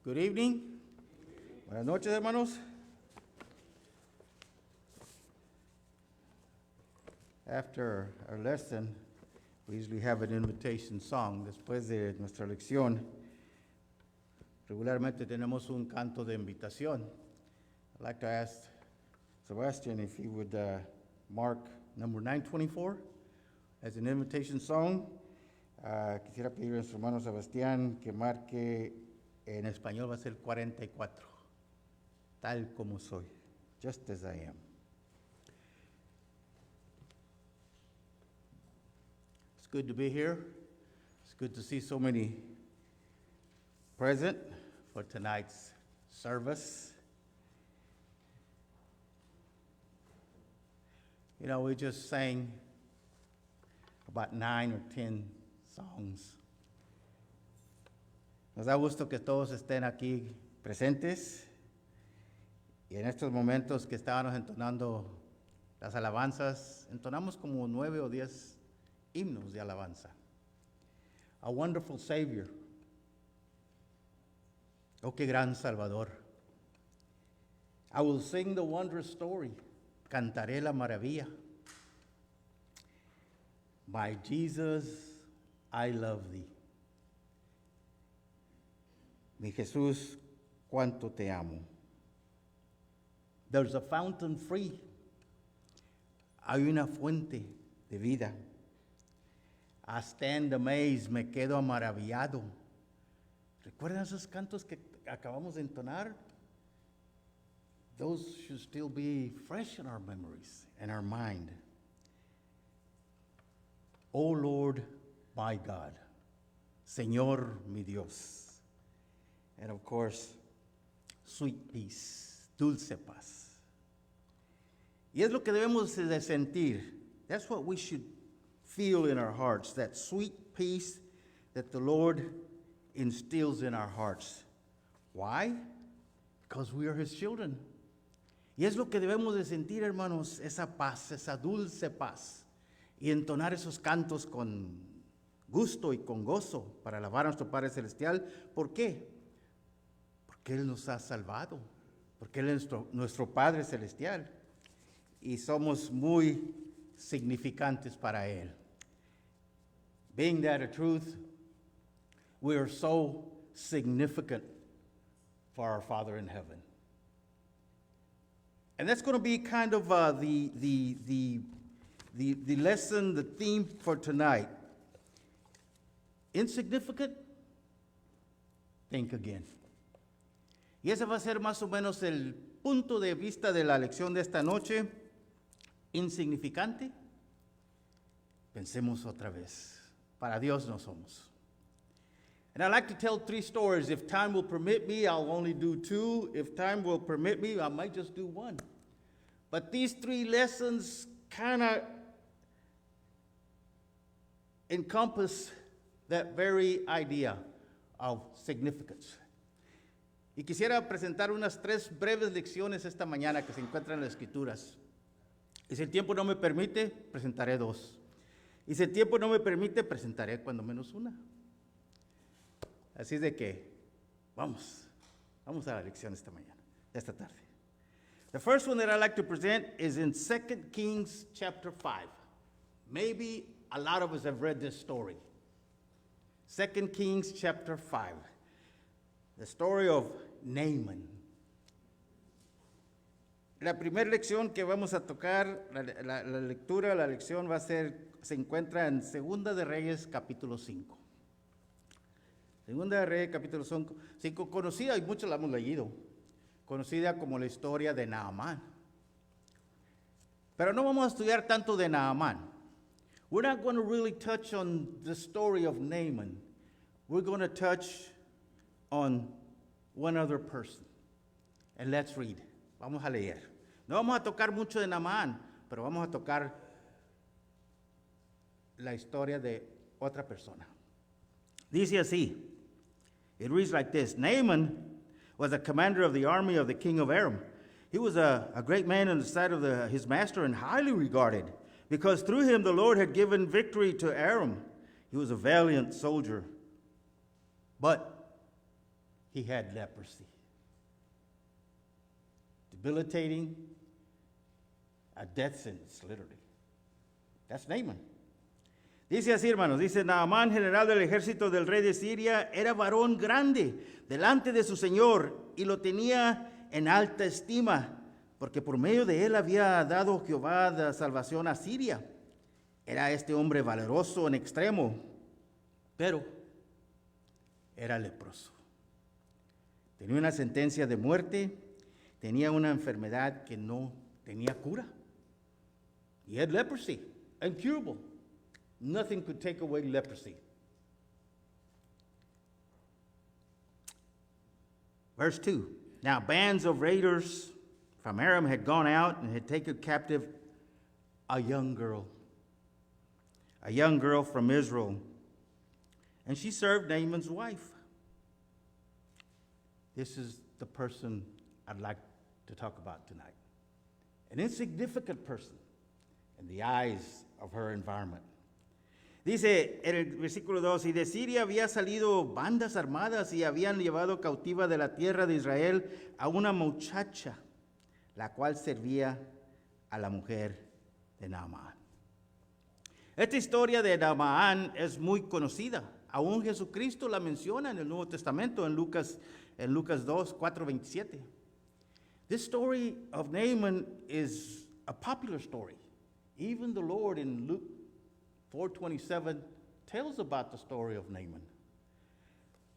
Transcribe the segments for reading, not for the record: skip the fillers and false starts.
Good evening. Buenas noches, hermanos. After our lesson, we usually have an invitation song. Después de nuestra lección, regularmente tenemos un canto de invitación. I'd like to ask Sebastian if he would mark number 924 as an invitation song. Quisiera pedir a nuestro hermano Sebastián que marque, en español va a ser 44, tal como soy, just as I am. It's good to be here. It's good to see so many present for tonight's service. You know, we just sang about 9 or 10 songs. Nos da gusto que todos estén aquí presentes y en estos momentos que estábamos entonando las alabanzas, entonamos como 9 o 10 himnos de alabanza. A wonderful Savior. Oh, qué gran Salvador. I will sing the wondrous story. Cantaré la maravilla. My Jesus, I love thee. Mi Jesús, cuánto te amo. There's a fountain free. Hay una fuente de vida. I stand amazed, me quedo maravillado. ¿Recuerdan esos cantos que acabamos de entonar? Those should still be fresh in our memories and our mind. Oh Lord, my God, Señor mi Dios. And of course, sweet peace, dulce paz. Y es lo que debemos de sentir. That's what we should feel in our hearts, that sweet peace that the Lord instills in our hearts. Why? Because we are His children. Y es lo que debemos de sentir, hermanos, esa paz, esa dulce paz. Y entonar esos cantos con gusto y con gozo para alabar a nuestro Padre Celestial. ¿Por qué? Porque Él nos ha salvado, porque Él es nuestro Padre Celestial y somos muy significantes para Él. Being that a truth, we are so significant for our Father in heaven. And that's going to be kind of the lesson, the theme for tonight. Insignificant? Think again. Y ese va a ser más o menos el punto de vista de la lección de esta noche. Insignificante. Pensemos otra vez. Para Dios no somos. And I'd like to tell 3 stories. If time will permit me, I'll only do 2. If time will permit me, I might just do 1. But these 3 lessons kind of encompass that very idea of significance. Y quisiera presentar unas 3 breves lecciones esta mañana que se encuentran en las Escrituras. Y si el tiempo no me permite, presentaré 2. Y si el tiempo no me permite, presentaré cuando menos una. Así de que, vamos a la lección esta mañana, esta tarde. The first one that I'd like to present is in 2 Kings chapter 5. Maybe a lot of us have read this story. 2 Kings chapter 5. The story of Naaman. La primera lección que vamos a tocar, la lectura, la lección se encuentra en Segunda de Reyes capítulo 5. Segunda de Reyes capítulo 5, conocida, y muchos la hemos leído, conocida como la historia de Naamán. Pero no vamos a estudiar tanto de Naamán. We're not going to really touch on the story of Naaman. We're going to touch on one other person. And let's read. Vamos a leer. No vamos a tocar mucho de Naamán, pero vamos a tocar la historia de otra persona. Dice así. It reads like this. Naaman was a commander of the army of the king of Aram. He was a great man in the sight of his master and highly regarded, because through him the Lord had given victory to Aram. He was a valiant soldier. But he had leprosy. Debilitating, a death sentence, literally. That's Naaman. Dice así, hermanos, dice, Naamán, general del ejército del rey de Siria, era varón grande delante de su señor y lo tenía en alta estima, porque por medio de él había dado Jehová la salvación a Siria. Era este hombre valeroso en extremo, pero era leproso. Tenía una sentencia de muerte, tenía una enfermedad que no tenía cura. He had leprosy, incurable. Nothing could take away leprosy. Verse 2. Now bands of raiders from Aram had gone out and had taken captive a young girl from Israel. And she served Naaman's wife. This is the person I'd like to talk about tonight. An insignificant person in the eyes of her environment. Dice en el versículo 2, y de Siria había salido bandas armadas y habían llevado cautiva de la tierra de Israel a una muchacha, la cual servía a la mujer de Naamán. Esta historia de Naamán es muy conocida. Aún Jesucristo la menciona en el Nuevo Testamento, en Lucas 2, 4, 27. This story of Naaman is a popular story. Even the Lord in Luke 4:27 tells about the story of Naaman.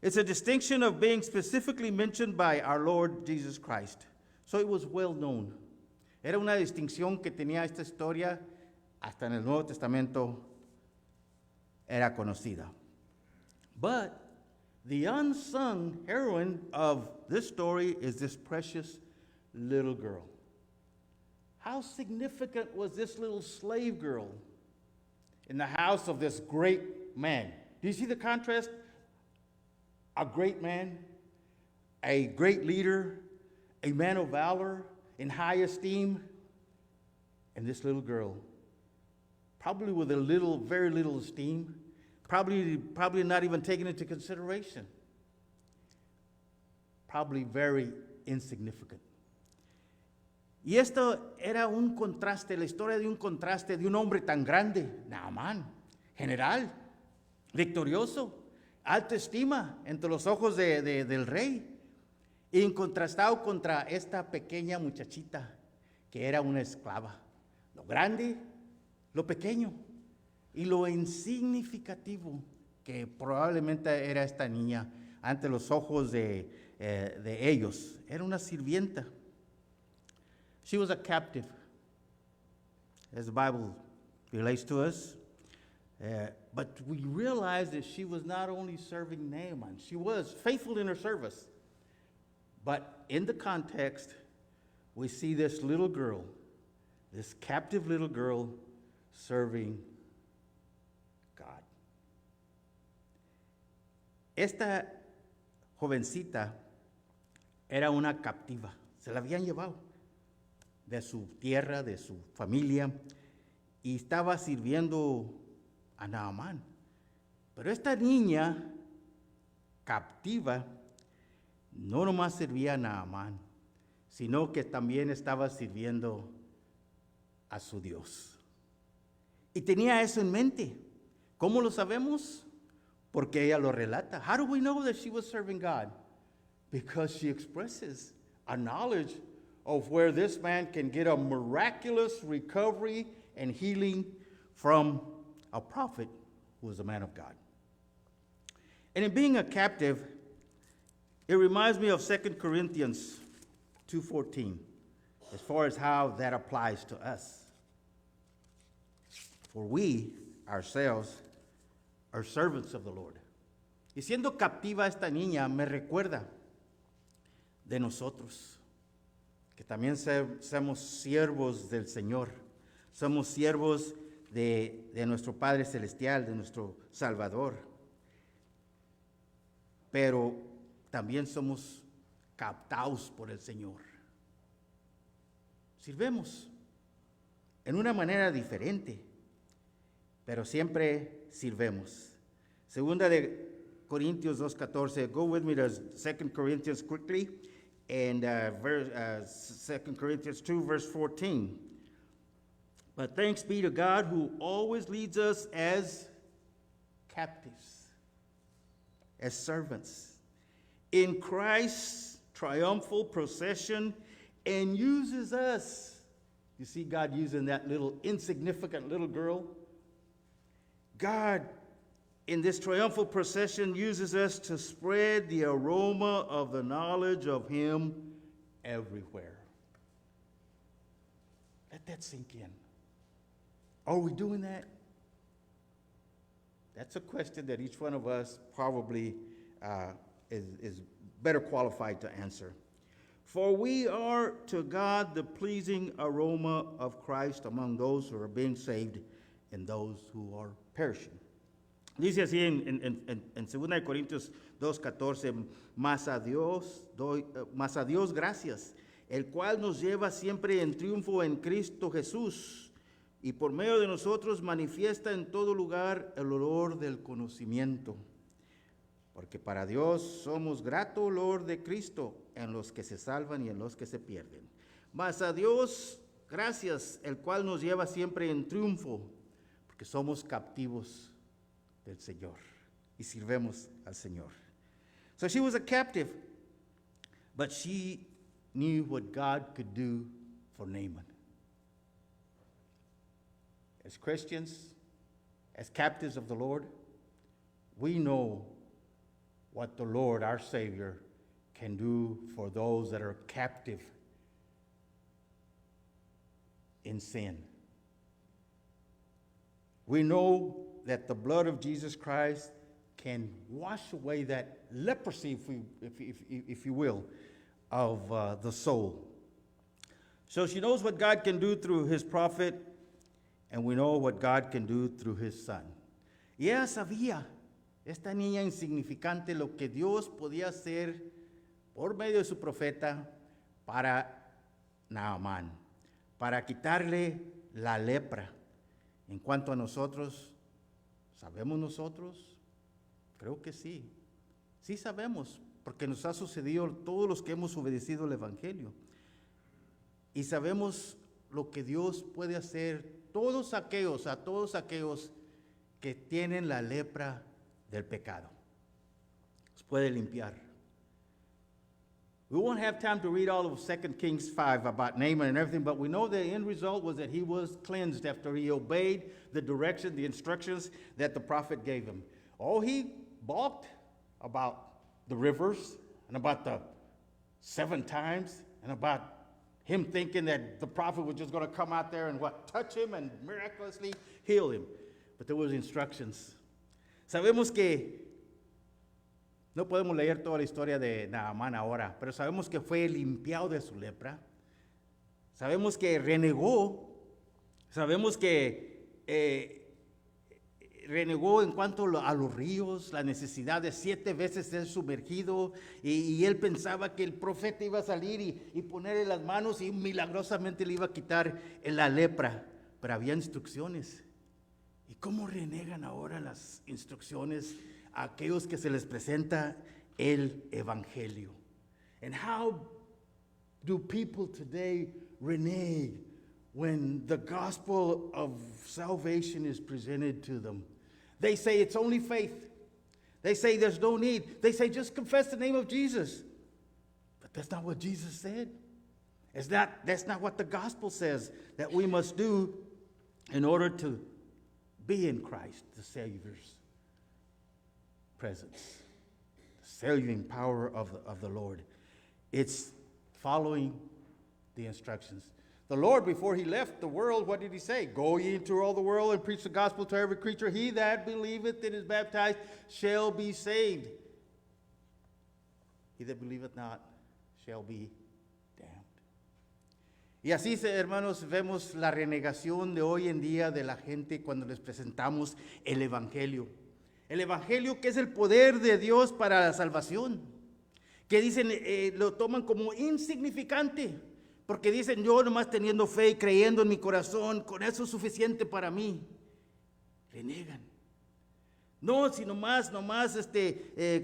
It's a distinction of being specifically mentioned by our Lord Jesus Christ. So it was well known. Era una distinción que tenía esta historia, hasta en el Nuevo Testamento era conocida. But the unsung heroine of this story is this precious little girl. How significant was this little slave girl in the house of this great man? Do you see the contrast? A great man, a great leader, a man of valor, in high esteem, and this little girl, probably with very little esteem, probably not even taken into consideration, probably very insignificant. Y esto era un contraste, la historia de un contraste de un hombre tan grande, Naamán, general, victorioso, alta estima entre los ojos del rey, y contrastado contra esta pequeña muchachita que era una esclava. Lo grande, lo pequeño y lo insignificativo que probablemente era esta niña ante los ojos de ellos. Era una sirvienta. She was a captive, as the Bible relates to us. But we realize that she was not only serving Naaman, she was faithful in her service. But in the context, we see this little girl, this captive little girl, serving God. Esta jovencita era una captiva, se la habían llevado de su tierra, de su familia, y estaba sirviendo a Naamán. Pero esta niña captiva no nomás servía a Naamán, sino que también estaba sirviendo a su Dios. Y tenía eso en mente. ¿Cómo lo sabemos? Porque ella lo relata. How do we know that she was serving God? Because she expresses a knowledge of where this man can get a miraculous recovery and healing from a prophet who was a man of God. And in being a captive, it reminds me of 2 Corinthians 2:14, as far as how that applies to us. For we ourselves are servants of the Lord. Y siendo captiva esta niña me recuerda de nosotros, que también somos siervos del Señor, somos siervos de nuestro Padre Celestial, de nuestro Salvador, pero también somos captados por el Señor. Sirvemos en una manera diferente, pero siempre sirvemos. Segunda de Corintios 2:14. Go with me to 2 Corinthians quickly, and 2 Corinthians 2, verse 14. But thanks be to God who always leads us as captives, as servants, in Christ's triumphal procession, and uses us. You see God using that little insignificant little girl? God, in this triumphal procession, uses us to spread the aroma of the knowledge of Him everywhere. Let that sink in. Are we doing that? That's a question that each one of us probably is better qualified to answer. For we are to God the pleasing aroma of Christ among those who are being saved and those who are perishing. Dice así en 2 Corintios 2:14, mas a Dios gracias, el cual nos lleva siempre en triunfo en Cristo Jesús, y por medio de nosotros manifiesta en todo lugar el olor del conocimiento. Porque para Dios somos grato olor de Cristo en los que se salvan y en los que se pierden. Mas a Dios gracias, el cual nos lleva siempre en triunfo, porque somos captivos del Señor y sirvemos al Señor. So she was a captive, but she knew what God could do for Naaman. As Christians, as captives of the Lord, we know what the Lord, our Savior, can do for those that are captive in sin. We know that the blood of Jesus Christ can wash away that leprosy, if you will, of the soul. So she knows what God can do through His prophet, and we know what God can do through His Son. Y ella sabía, esta niña insignificante, lo que Dios podía hacer por medio de su profeta para Naamán, para quitarle la lepra. En cuanto a nosotros, ¿sabemos nosotros? Creo que sí. Sí sabemos, porque nos ha sucedido todos los que hemos obedecido el Evangelio. Y sabemos lo que Dios puede hacer a todos aquellos que tienen la lepra del pecado. Los puede limpiar. We won't have time to read all of 2 Kings 5 about Naaman and everything, but we know the end result was that he was cleansed after he obeyed the direction, the instructions that the prophet gave him. Oh, he balked about the rivers and about the 7 times and about him thinking that the prophet was just going to come out there and touch him and miraculously heal him. But there was instructions. Sabemos que no podemos leer toda la historia de Naamán ahora, pero sabemos que fue limpiado de su lepra. Sabemos que renegó. Sabemos que renegó en cuanto a los ríos, la necesidad de 7 veces ser sumergido, y él pensaba que el profeta iba a salir y ponerle las manos y milagrosamente le iba a quitar la lepra, pero había instrucciones. ¿Y cómo renegan ahora las instrucciones a aquellos que se les presenta el Evangelio? And how do people today renege when the gospel of salvation is presented to them? They say it's only faith. They say there's no need. They say just confess the name of Jesus. But that's not what Jesus said. That's not what the gospel says that we must do in order to be in Christ, the Savior's presence, the saving power of the Lord. It's following the instructions. The Lord, before He left the world, what did He say? Go ye into all the world and preach the gospel to every creature. He that believeth and is baptized shall be saved. He that believeth not shall be damned. Y así, hermanos, vemos la renegación de hoy en día de la gente cuando les presentamos el Evangelio. El Evangelio, que es el poder de Dios para la salvación. Que dicen, lo toman como insignificante. Porque dicen, yo nomás teniendo fe y creyendo en mi corazón, con eso es suficiente para mí. Renegan. No, si nomás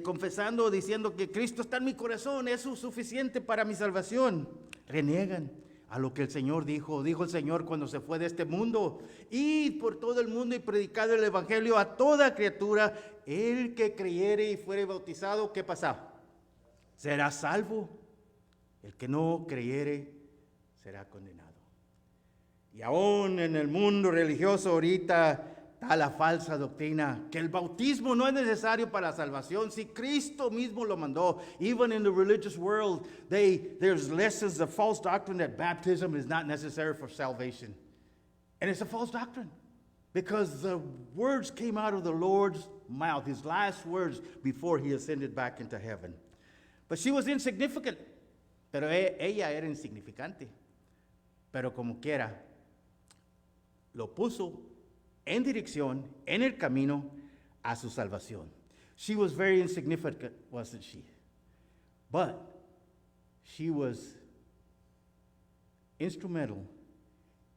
confesando, diciendo que Cristo está en mi corazón, eso es suficiente para mi salvación. Reniegan a lo que el Señor dijo. Dijo el Señor cuando se fue de este mundo: id por todo el mundo y predicad el evangelio a toda criatura. El que creyere y fuere bautizado, ¿qué pasa? Será salvo. El que no creyere será condenado. Y aún en el mundo religioso ahorita está la falsa doctrina que el bautismo no es necesario para la salvación, si Cristo mismo lo mandó. Even in the religious world, there's lessons of false doctrine that baptism is not necessary for salvation. And it's a false doctrine, because the words came out of the Lord's mouth, his last words before he ascended back into heaven. But she was insignificant. Pero ella era insignificante. Pero como quiera, lo puso en dirección, en el camino a su salvación. She was very insignificant, wasn't she? But she was instrumental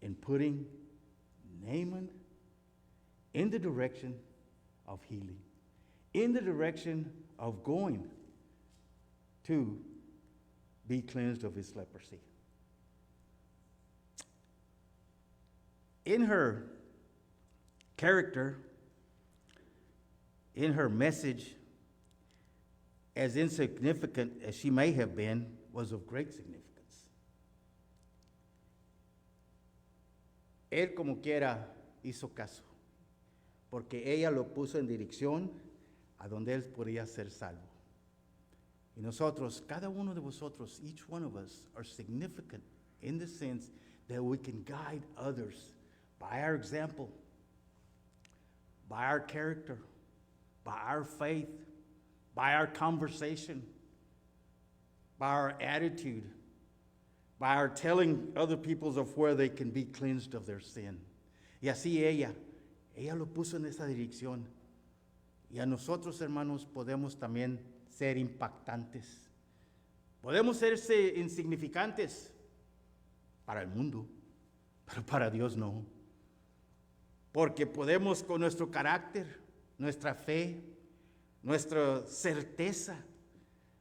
in putting Naaman in the direction of healing, in the direction of going to be cleansed of his leprosy. In her character, in her message, as insignificant as she may have been, was of great significance. Él como quiera hizo caso, porque ella lo puso en dirección a donde él podía ser salvo. Y nosotros, cada uno de vosotros, each one of us, are significant in the sense that we can guide others by our example, by our character, by our faith, by our conversation, by our attitude, by our telling other people of where they can be cleansed of their sin. Y así ella lo puso en esa dirección. Y a nosotros, hermanos, podemos también ser impactantes. Podemos ser insignificantes para el mundo, pero para Dios no. Porque podemos, con nuestro carácter, nuestra fe, nuestra certeza,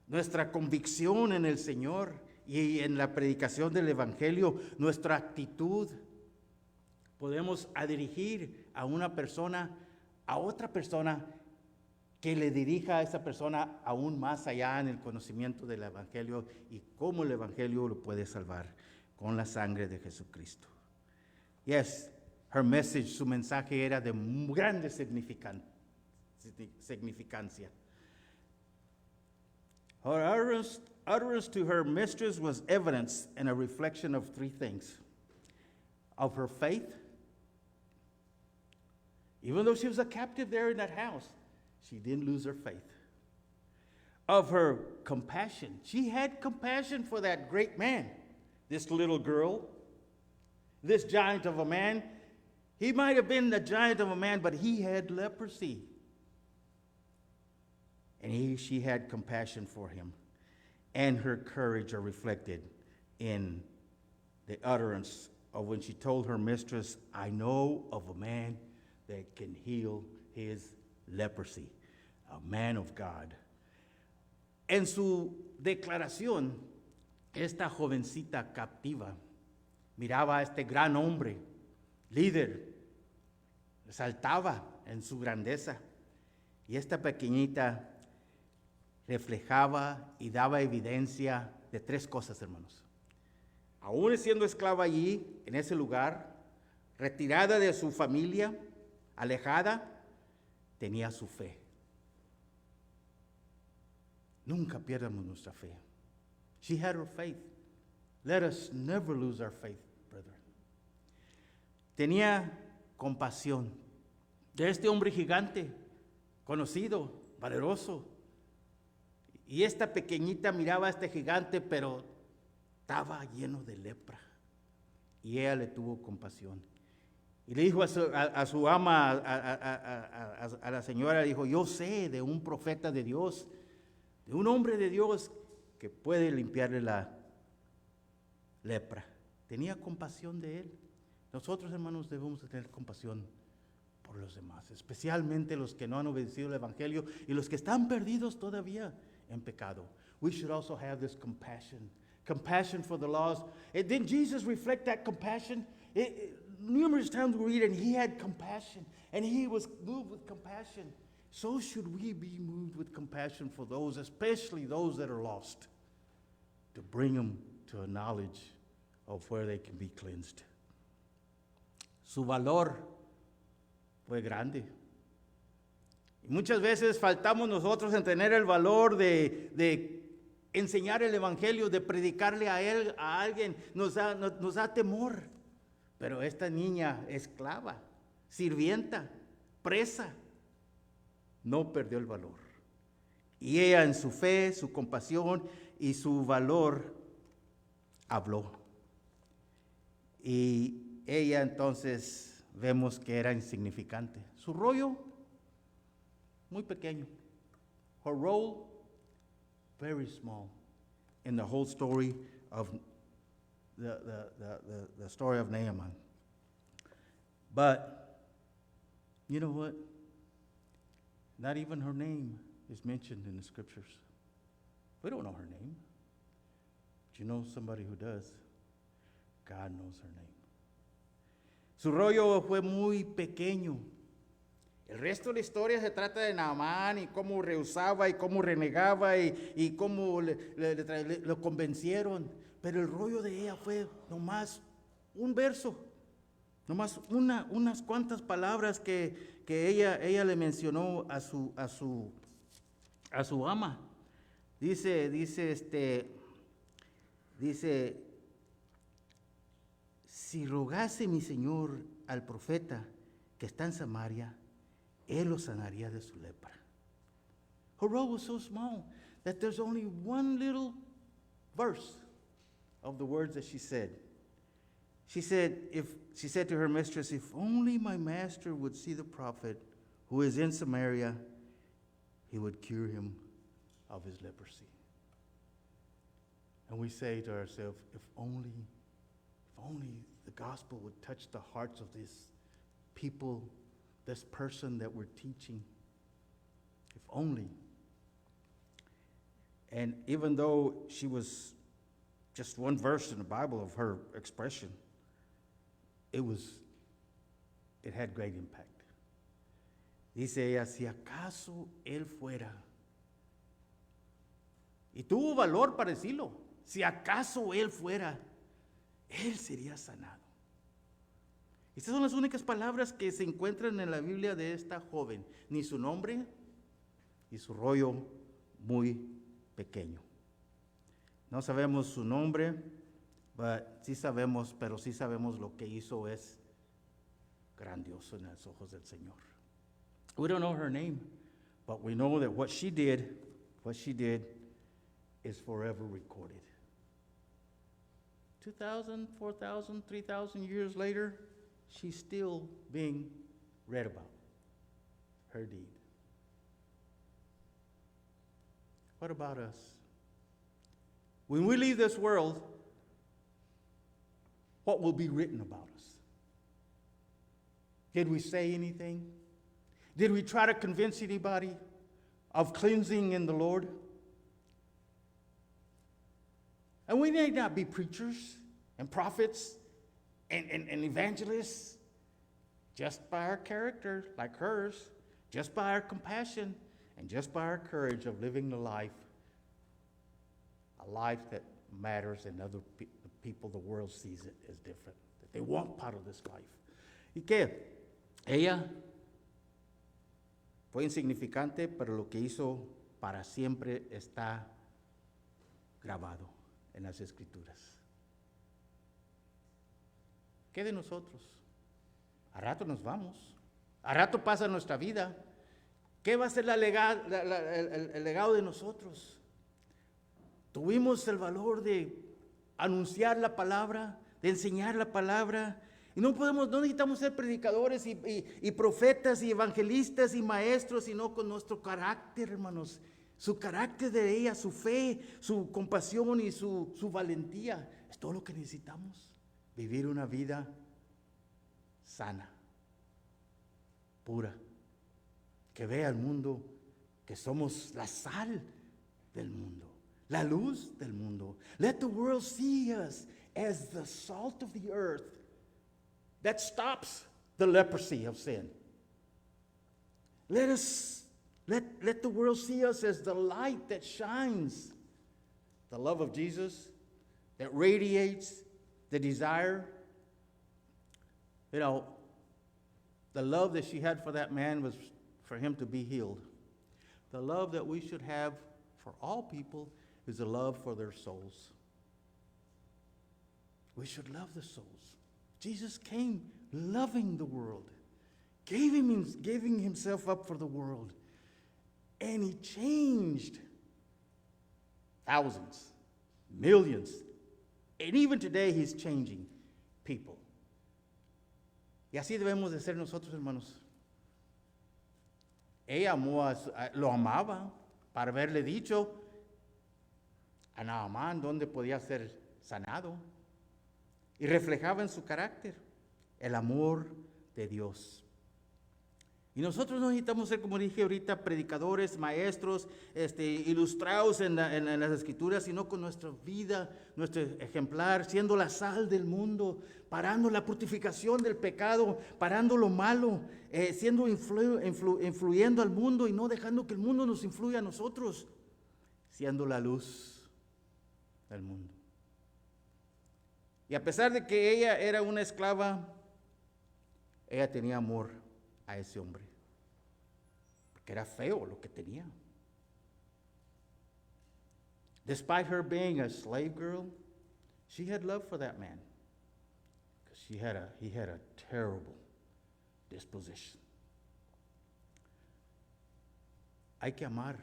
nuestra convicción en el Señor y en la predicación del Evangelio, nuestra actitud, podemos dirigir a una persona, a otra persona, que le dirija a esa persona aún más allá en el conocimiento del Evangelio y cómo el Evangelio lo puede salvar con la sangre de Jesucristo. Yes, her message, su mensaje era de grande significancia. Her utterance to her mistress was evidence and a reflection of three things: of her faith, even though she was a captive there in that house, she didn't lose her faith. Of her compassion, she had compassion for that great man, this little girl, this giant of a man. He might have been the giant of a man, but he had leprosy. And she had compassion for him. And her courage are reflected in the utterance of when she told her mistress, I know of a man that can heal his leprosy, a man of God. En su declaración, esta jovencita captiva miraba a este gran hombre, líder, resaltaba en su grandeza, y esta pequeñita reflejaba y daba evidencia de tres cosas, hermanos. Aún siendo esclava allí, en ese lugar, retirada de su familia, alejada, tenía su fe. Nunca pierdamos nuestra fe. She had her faith. Let us never lose our faith, brother. Tenía compasión de este hombre gigante, conocido, valeroso. Y esta pequeñita miraba a este gigante, pero estaba lleno de lepra. Y ella le tuvo compasión. Y le dijo a su ama, a la señora, le dijo, yo sé de un profeta de Dios, de un hombre de Dios que puede limpiarle la lepra. Tenía compasión de él. Nosotros, hermanos, debemos tener compasión por los demás, especialmente los que no han obedecido el Evangelio y los que están perdidos todavía en pecado. We should also have this compassion for the lost. And didn't Jesus reflect that compassion? Numerous times we read, and he had compassion, and he was moved with compassion. So should we be moved with compassion for those, especially those that are lost, to bring them to a knowledge of where they can be cleansed. Su valor fue grande. Y muchas veces faltamos nosotros en tener el valor de enseñar el Evangelio, de predicarle a alguien. Nos da temor. Pero esta niña, esclava, sirvienta, presa, no perdió el valor. Y ella en su fe, su compasión y su valor habló. Y ella entonces vemos que era insignificante. Su rollo, muy pequeño. Her role, very small in the whole story of the story of Naaman. But you know what? Not even her name is mentioned in the scriptures. We don't know her name. But you know somebody who does. God knows her name. Su rollo fue muy pequeño. El resto de la historia se trata de Naamán y cómo rehusaba y cómo renegaba y cómo lo convencieron. Pero el rollo de ella fue nomás un verso, nomás unas cuantas palabras que ella le mencionó a su ama. Dice, si rogase mi Señor al profeta que está en Samaria, él lo sanaría de su lepra. Her role was so small that there's only one little verse of the words that she said. She said to her mistress, if only my master would see the prophet who is in Samaria, he would cure him of his leprosy. And we say to ourselves, if only the gospel would touch the hearts of these people, this person that we're teaching. If only. And even though she was just one verse in the Bible of her expression, it had great impact. Dice ella, si acaso él fuera. Y tuvo valor para decirlo. Si acaso él fuera, él sería sanado. Estas son las únicas palabras que se encuentran en la Biblia de esta joven. Ni su nombre, y su rollo muy pequeño. No sabemos su nombre, pero sí sabemos lo que hizo es grandioso en los ojos del Señor. We don't know her name, but we know that what she did is forever recorded. 2,000, 4,000, 3,000 years later, she's still being read about, her deed. What about us? When we leave this world, what will be written about us? Did we say anything? Did we try to convince anybody of cleansing in the Lord? And we may not be preachers and prophets and evangelists just by our character, like hers, just by our compassion, and just by our courage of living the life, a life that matters and other people, the world sees it as different, that they want part of this life. ¿Y qué? Ella fue insignificante, pero lo que hizo para siempre está grabado en las Escrituras. ¿Qué de nosotros? A rato nos vamos, a rato pasa nuestra vida. ¿Qué va a ser el legado de nosotros? Tuvimos el valor de anunciar la palabra, de enseñar la palabra. Y no necesitamos ser predicadores y profetas y evangelistas y maestros, sino con nuestro carácter, hermanos. Su carácter de ella, su fe, su compasión y su valentía. Es todo lo que necesitamos. Vivir una vida sana. pura, que vea al mundo que somos la sal del mundo, la luz del mundo. Let the world see us as the salt of the earth that stops the leprosy of sin. Let the world see us as the light that shines, the love of Jesus that radiates the desire. You know, the love that she had for that man was for him to be healed. The love that we should have for all people is a love for their souls. We should love the souls. Jesus came loving the world, giving himself up for the world, and he changed thousands, millions, and even today he's changing people. Y así debemos de ser nosotros, hermanos. Ella lo amaba para haberle dicho a Naamán dónde podía ser sanado. Y reflejaba en su carácter el amor de Dios. Y nosotros no necesitamos ser, como dije ahorita, predicadores, maestros, ilustrados en las Escrituras, sino con nuestra vida, nuestro ejemplar, siendo la sal del mundo, parando la purificación del pecado, parando lo malo, influyendo al mundo y no dejando que el mundo nos influya a nosotros, siendo la luz del mundo. Y a pesar de que ella era una esclava, ella tenía amor a ese hombre, porque era feo lo que tenía. Despite her being a slave girl, she had love for that man, because he had a terrible disposition. Hay que amar.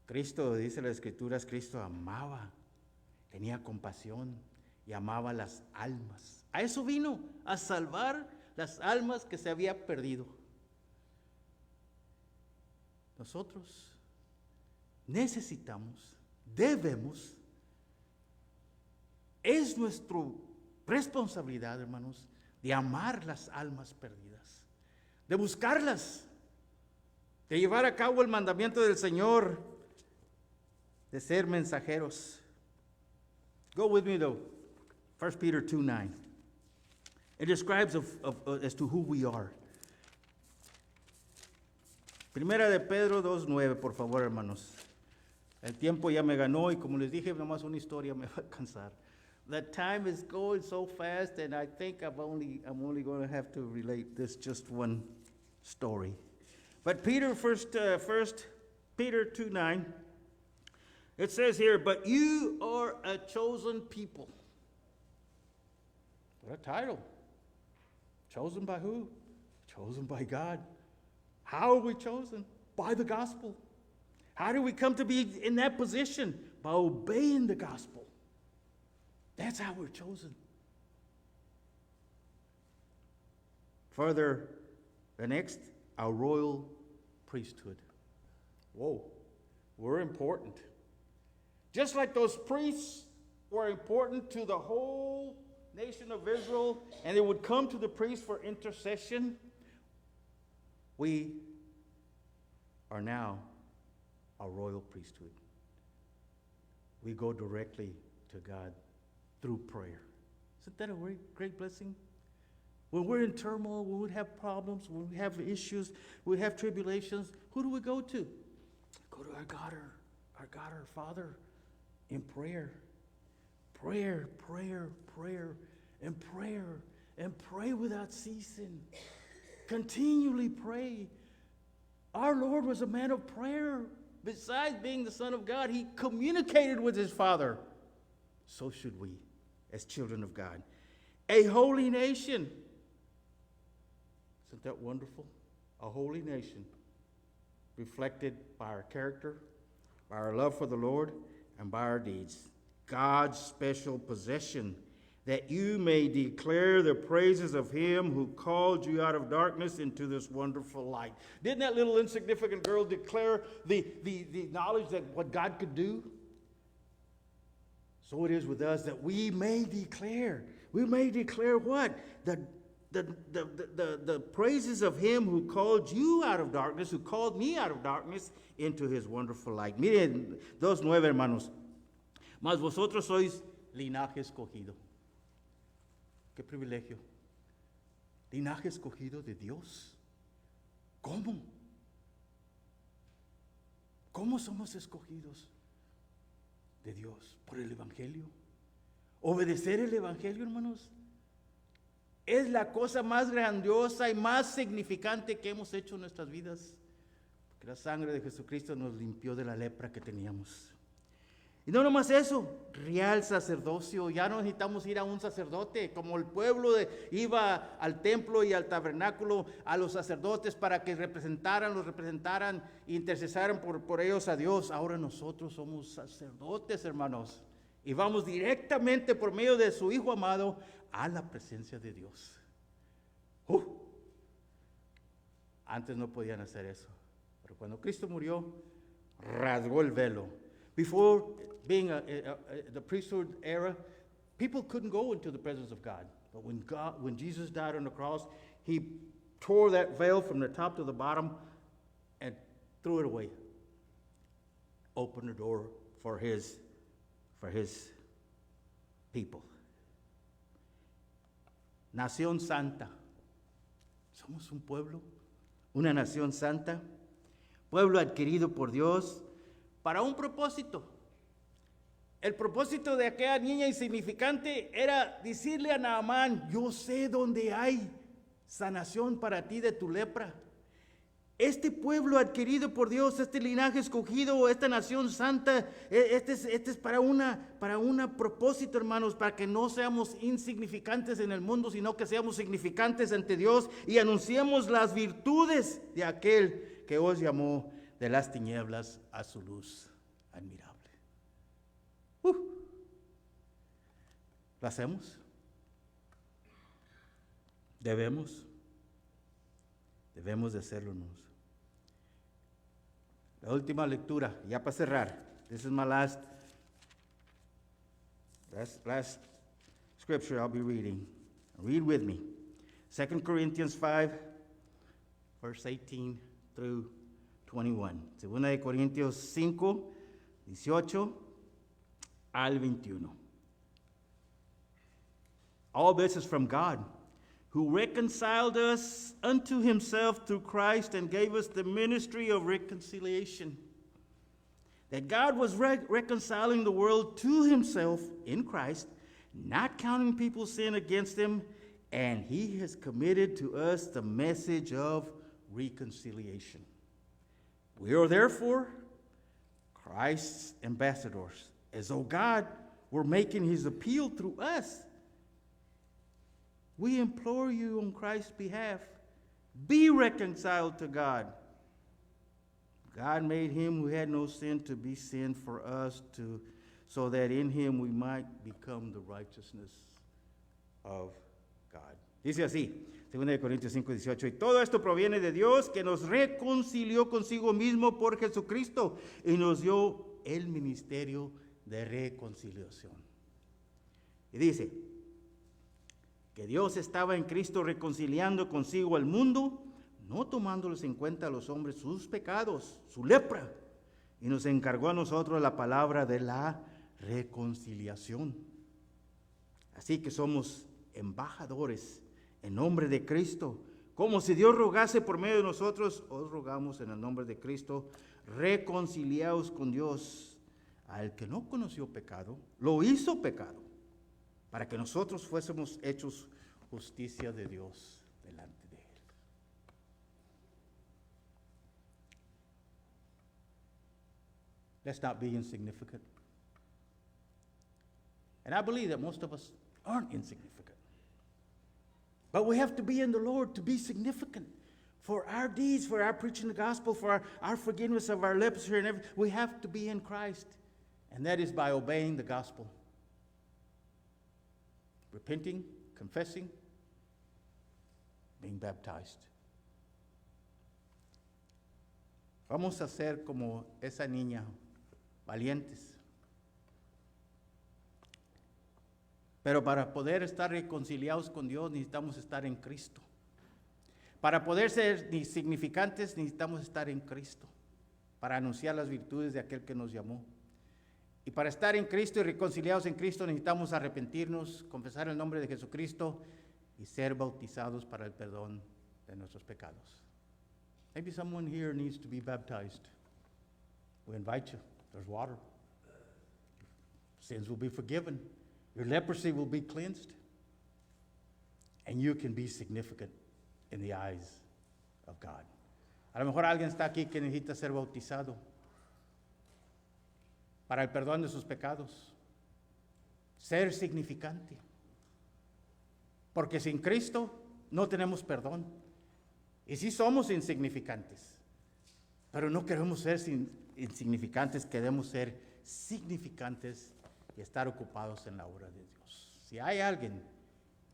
Cristo, dice las Escrituras, Cristo amaba, tenía compasión y amaba las almas. A eso vino, a salvar las almas que se había perdido. Nosotros necesitamos, debemos, es nuestra responsabilidad, hermanos, de amar las almas perdidas, de buscarlas, de llevar a cabo el mandamiento del Señor, de ser mensajeros. Go with me to 1 Peter 2:9. It describes as to who we are. Primera de Pedro 2:9, por favor, hermanos. El tiempo ya me ganó y como les dije, nomás una historia me va a cansar. The time is going so fast, and I think I'm only going to have to relate this just one story. But first Peter 2:9, it says here, "But you are a chosen people." What a title. Chosen by who? Chosen by God. How are we chosen? By the gospel. How do we come to be in that position? By obeying the gospel. That's how we're chosen. Further, the next, our royal priesthood. Whoa, we're important. Just like those priests were important to the whole nation of Israel, and they would come to the priest for intercession, we are now a royal priesthood. We go directly to God through prayer. Isn't that a great blessing? When we're in turmoil, when we have problems, when we have issues, we have tribulations, who do we go to? Go to our God, our Father, in prayer. Prayer, prayer, prayer, and prayer, and pray without ceasing. Continually pray. Our Lord was a man of prayer. Besides being the Son of God, he communicated with his Father. So should we, as children of God. A holy nation. Isn't that wonderful? A holy nation, reflected by our character, by our love for the Lord, and by our deeds. God's special possession, that you may declare the praises of him who called you out of darkness into this wonderful light. Didn't that little insignificant girl declare the knowledge that what God could do? So it is with us that we may declare. We may declare what? the praises of him who called you out of darkness, who called me out of darkness into his wonderful light. Miren, 2:9, hermanos. Mas vosotros sois linaje escogido. Qué privilegio. Linaje escogido de Dios. ¿Cómo? ¿Cómo somos escogidos de Dios? Por el Evangelio. Obedecer el Evangelio, hermanos, es la cosa más grandiosa y más significante que hemos hecho en nuestras vidas. Porque la sangre de Jesucristo nos limpió de la lepra que teníamos. Y no nomás eso, real sacerdocio. Ya no necesitamos ir a un sacerdote, como el pueblo iba al templo y al tabernáculo, a los sacerdotes para que los representaran, intercesaran por ellos a Dios. Ahora nosotros somos sacerdotes, hermanos, y vamos directamente por medio de su Hijo amado a la presencia de Dios. Antes no podían hacer eso, pero cuando Cristo murió, rasgó el velo. Before being the priesthood era, people couldn't go into the presence of God. But when Jesus died on the cross, he tore that veil from the top to the bottom and threw it away. Opened the door for his people. Nación santa. Somos un pueblo, una nación santa, pueblo adquirido por Dios para un propósito. El propósito de aquella niña insignificante era decirle a Naamán: yo sé dónde hay sanación para ti de tu lepra. Este pueblo adquirido por Dios, este linaje escogido, esta nación santa, este es para un propósito, hermanos, para que no seamos insignificantes en el mundo, sino que seamos significantes ante Dios y anunciemos las virtudes de aquel que os llamó de las tinieblas a su luz admirable. ¿Lo hacemos? Debemos de hacerlo, hermanos. La última lectura, ya para cerrar. This is my last scripture I'll be reading. Read with me. 2 Corinthians 5, verse 18 through 21. Segunda de Corintios 5, 18 al 21. All this is from God, who reconciled us unto himself through Christ and gave us the ministry of reconciliation. That God was reconciling the world to himself in Christ, not counting people's sin against them, and he has committed to us the message of reconciliation. We are therefore Christ's ambassadors, as though God were making his appeal through us. We implore you on Christ's behalf, be reconciled to God. God made him who had no sin to be sin for us, so that in him we might become the righteousness of God. Dice así, 2 Corintios 5, 18, y todo esto proviene de Dios, que nos reconcilió consigo mismo por Jesucristo y nos dio el ministerio de reconciliación. Y dice que Dios estaba en Cristo reconciliando consigo al mundo, no tomándoles en cuenta a los hombres sus pecados, su lepra, y nos encargó a nosotros la palabra de la reconciliación. Así que somos embajadores en nombre de Cristo, como si Dios rogase por medio de nosotros. Os rogamos en el nombre de Cristo, reconciliaos con Dios. Al que no conoció pecado, lo hizo pecado, para que nosotros fuésemos hechos justicia de Dios delante de él. Let's not be insignificant. And I believe that most of us aren't insignificant. But we have to be in the Lord to be significant. For our deeds, for our preaching the gospel, for our forgiveness of our lips here and everything, we have to be in Christ. And that is by obeying the gospel. Repenting, confessing, being baptized. Vamos a ser como esa niña, valientes. Pero para poder estar reconciliados con Dios necesitamos estar en Cristo. Para poder ser significantes necesitamos estar en Cristo, para anunciar las virtudes de aquel que nos llamó. Y para estar en Cristo y reconciliados en Cristo necesitamos arrepentirnos, confesar el nombre de Jesucristo y ser bautizados para el perdón de nuestros pecados. Maybe someone here needs to be baptized. We invite you. There's water. Sins will be forgiven. Your leprosy will be cleansed. And you can be significant in the eyes of God. A lo mejor alguien está aquí que necesita ser bautizado para el perdón de sus pecados. Ser significante. Porque sin Cristo no tenemos perdón. Y sí somos insignificantes. Pero no queremos ser insignificantes, queremos ser significantes y estar ocupados en la obra de Dios. Si hay alguien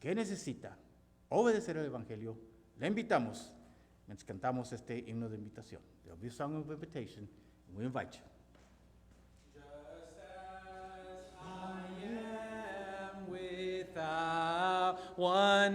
que necesita obedecer el Evangelio, le invitamos, mientras cantamos este himno de invitación. There will be a song of invitation, and we invite you. Just as I am without one